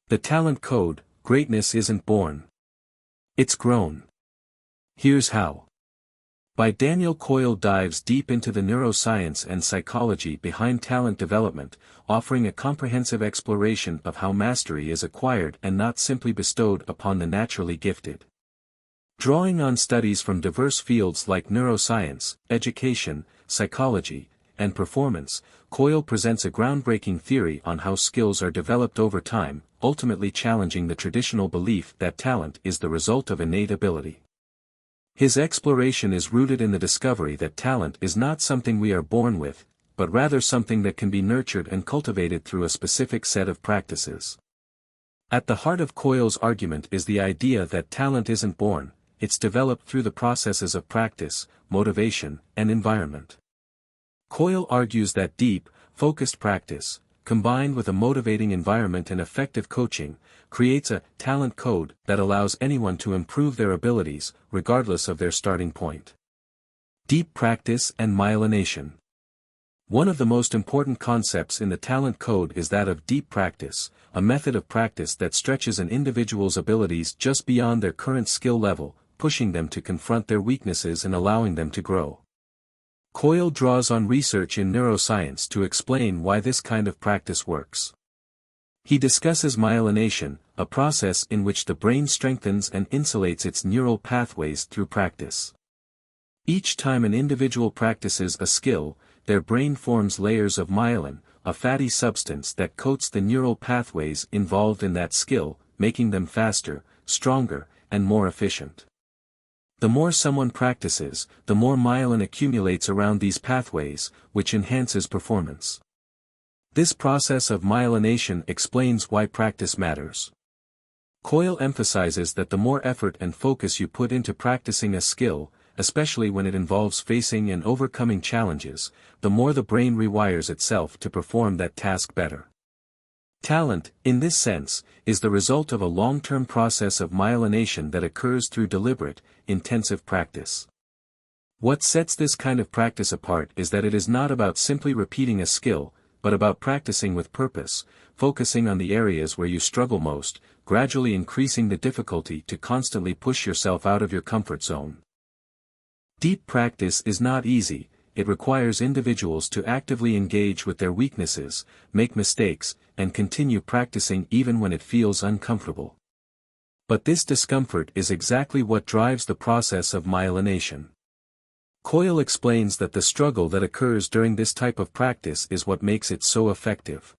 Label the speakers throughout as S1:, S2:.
S1: The talent code: greatness isn't born. It's grown. Here's how. By Daniel Coyle dives deep into the neuroscience and psychology behind talent development, offering a comprehensive exploration of how mastery is acquired and not simply bestowed upon the naturally gifted. Drawing on studies from diverse fields like neuroscience, education, psychology, and performance, Coyle presents a groundbreaking theory on how skills are developed over time, ultimately challenging the traditional belief that talent is the result of innate ability. His exploration is rooted in the discovery that talent is not something we are born with, but rather something that can be nurtured and cultivated through a specific set of practices. At the heart of Coyle's argument is the idea that talent isn't born, it's developed through the processes of practice, motivation, and environment. Coyle argues that deep, focused practice, combined with a motivating environment and effective coaching, creates a talent code that allows anyone to improve their abilities, regardless of their starting point. Deep practice and myelination. One of the most important concepts in the talent code is that of deep practice, a method of practice that stretches an individual's abilities just beyond their current skill level, pushing them to confront their weaknesses and allowing them to grow. Coyle draws on research in neuroscience to explain why this kind of practice works. He discusses myelination, a process in which the brain strengthens and insulates its neural pathways through practice. Each time an individual practices a skill, their brain forms layers of myelin, a fatty substance that coats the neural pathways involved in that skill, making them faster, stronger, and more efficient. The more someone practices, the more myelin accumulates around these pathways, which enhances performance. This process of myelination explains why practice matters. Coyle emphasizes that the more effort and focus you put into practicing a skill, especially when it involves facing and overcoming challenges, the more the brain rewires itself to perform that task better. Talent, in this sense, is the result of a long-term process of myelination that occurs through deliberate, intensive practice. What sets this kind of practice apart is that it is not about simply repeating a skill, but about practicing with purpose, focusing on the areas where you struggle most, gradually increasing the difficulty to constantly push yourself out of your comfort zone. Deep practice is not easy. It requires individuals to actively engage with their weaknesses, make mistakes, and continue practicing even when it feels uncomfortable. But this discomfort is exactly what drives the process of myelination. Coyle explains that the struggle that occurs during this type of practice is what makes it so effective.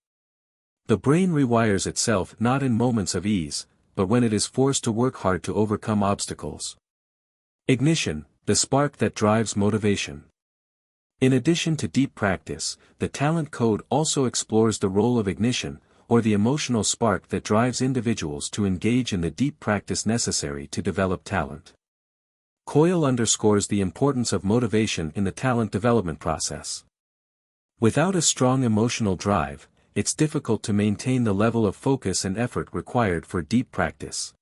S1: The brain rewires itself not in moments of ease, but when it is forced to work hard to overcome obstacles. Ignition, the spark that drives motivation. In addition to deep practice, the talent code also explores the role of ignition, or the emotional spark that drives individuals to engage in the deep practice necessary to develop talent. Coyle underscores the importance of motivation in the talent development process. Without a strong emotional drive, it's difficult to maintain the level of focus and effort required for deep practice.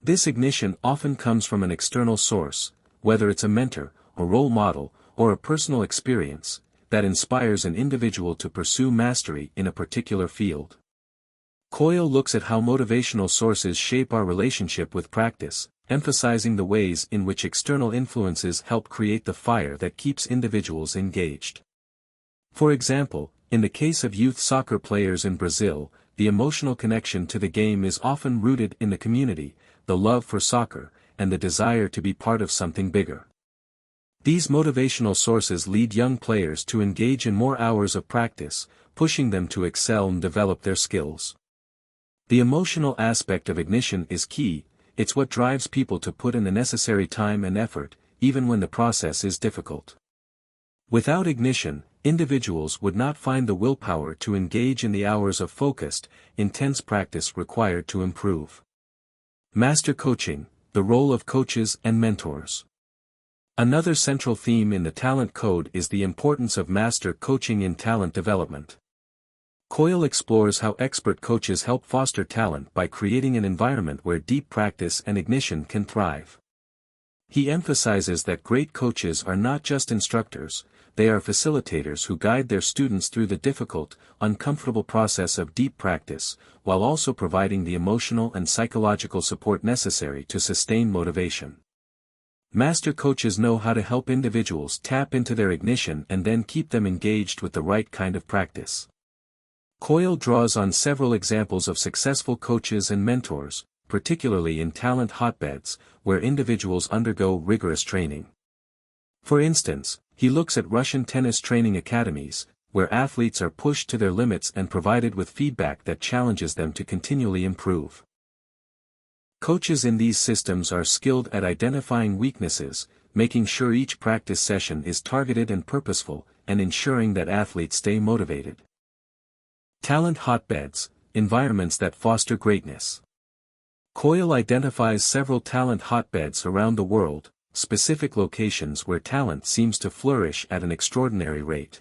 S1: This ignition often comes from an external source, whether it's a mentor, a role model, or a personal experience, that inspires an individual to pursue mastery in a particular field. Coyle looks at how motivational sources shape our relationship with practice, emphasizing the ways in which external influences help create the fire that keeps individuals engaged. For example, in the case of youth soccer players in Brazil, the emotional connection to the game is often rooted in the community, the love for soccer, and the desire to be part of something bigger. These motivational sources lead young players to engage in more hours of practice, pushing them to excel and develop their skills. The emotional aspect of ignition is key. It's what drives people to put in the necessary time and effort, even when the process is difficult. Without ignition, individuals would not find the willpower to engage in the hours of focused, intense practice required to improve. Master coaching, the role of coaches and mentors. Another central theme in the talent code is the importance of master coaching in talent development. Coyle explores how expert coaches help foster talent by creating an environment where deep practice and ignition can thrive. He emphasizes that great coaches are not just instructors, they are facilitators who guide their students through the difficult, uncomfortable process of deep practice, while also providing the emotional and psychological support necessary to sustain motivation. Master coaches know how to help individuals tap into their ignition and then keep them engaged with the right kind of practice. Coyle draws on several examples of successful coaches and mentors, particularly in talent hotbeds, where individuals undergo rigorous training. For instance, he looks at Russian tennis training academies, where athletes are pushed to their limits and provided with feedback that challenges them to continually improve. Coaches in these systems are skilled at identifying weaknesses, making sure each practice session is targeted and purposeful, and ensuring that athletes stay motivated. Talent hotbeds, environments that foster greatness. Coyle identifies several talent hotbeds around the world, specific locations where talent seems to flourish at an extraordinary rate.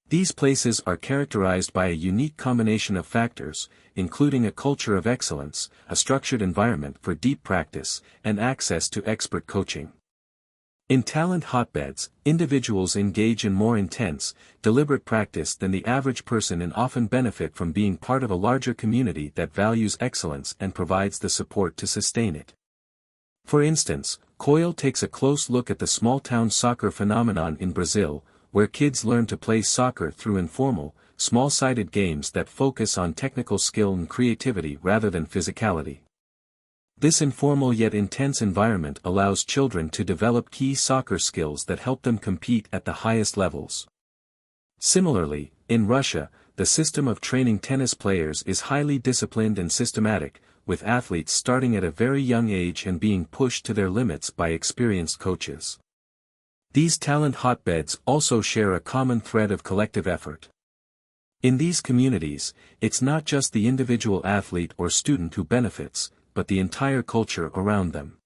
S1: These places are characterized by a unique combination of factors, including a culture of excellence, a structured environment for deep practice, and access to expert coaching. In talent hotbeds, individuals engage in more intense, deliberate practice than the average person and often benefit from being part of a larger community that values excellence and provides the support to sustain it. For instance, Coyle takes a close look at the small-town soccer phenomenon in Brazil, where kids learn to play soccer through informal, small-sided games that focus on technical skill and creativity rather than physicality. This informal yet intense environment allows children to develop key soccer skills that help them compete at the highest levels. Similarly, in Russia, the system of training tennis players is highly disciplined and systematic, with athletes starting at a very young age and being pushed to their limits by experienced coaches. These talent hotbeds also share a common thread of collective effort. In these communities, it's not just the individual athlete or student who benefits, but the entire culture around them.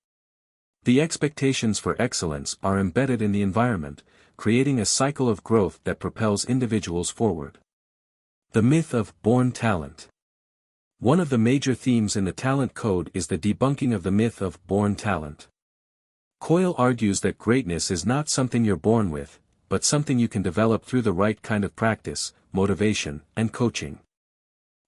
S1: The expectations for excellence are embedded in the environment, creating a cycle of growth that propels individuals forward. The myth of born talent. One of the major themes in the talent code is the debunking of the myth of born talent. Coyle argues that greatness is not something you're born with, but something you can develop through the right kind of practice, motivation, and coaching.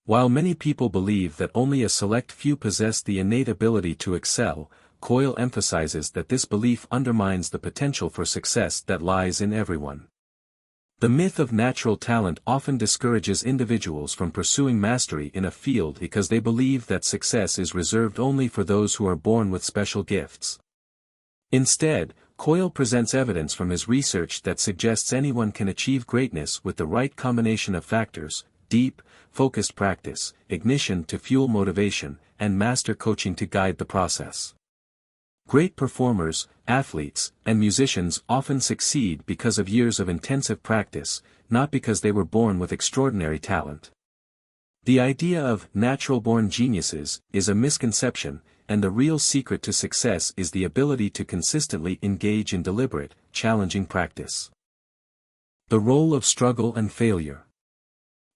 S1: While many people believe that only a select few possess the innate ability to excel, Coyle emphasizes that this belief undermines the potential for success that lies in everyone. The myth of natural talent often discourages individuals from pursuing mastery in a field because they believe that success is reserved only for those who are born with special gifts. Instead, Coyle presents evidence from his research that suggests anyone can achieve greatness with the right combination of factors: deep, focused practice, ignition to fuel motivation, and master coaching to guide the process. Great performers, athletes, and musicians often succeed because of years of intensive practice, not because they were born with extraordinary talent. The idea of natural-born geniuses is a misconception, and the real secret to success is the ability to consistently engage in deliberate, challenging practice. The role of struggle and failure.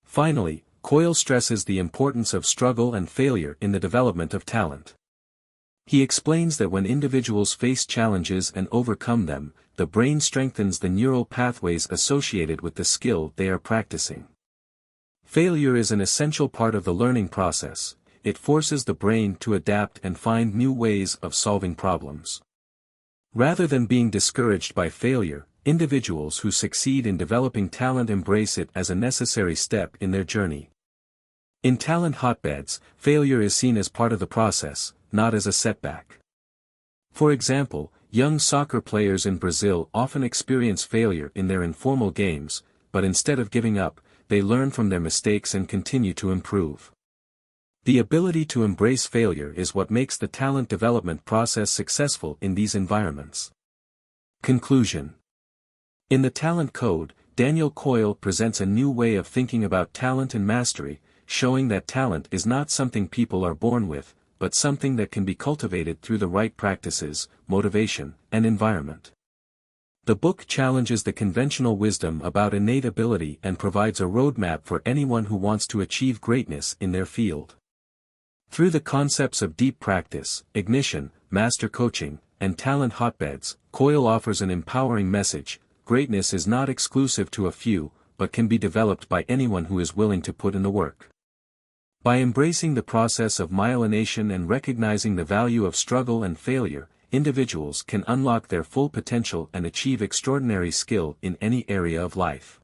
S1: Finally, Coyle stresses the importance of struggle and failure in the development of talent. He explains that when individuals face challenges and overcome them, the brain strengthens the neural pathways associated with the skill they are practicing. Failure is an essential part of the learning process. It forces the brain to adapt and find new ways of solving problems. Rather than being discouraged by failure, individuals who succeed in developing talent embrace it as a necessary step in their journey. In talent hotbeds, failure is seen as part of the process, not as a setback. For example, young soccer players in Brazil often experience failure in their informal games, but instead of giving up, they learn from their mistakes and continue to improve. The ability to embrace failure is what makes the talent development process successful in these environments. Conclusion. In the Talent Code, Daniel Coyle presents a new way of thinking about talent and mastery, showing that talent is not something people are born with, but something that can be cultivated through the right practices, motivation, and environment. The book challenges the conventional wisdom about innate ability and provides a roadmap for anyone who wants to achieve greatness in their field. Through the concepts of deep practice, ignition, master coaching, and talent hotbeds, Coyle offers an empowering message: greatness is not exclusive to a few, but can be developed by anyone who is willing to put in the work. By embracing the process of myelination and recognizing the value of struggle and failure, individuals can unlock their full potential and achieve extraordinary skill in any area of life.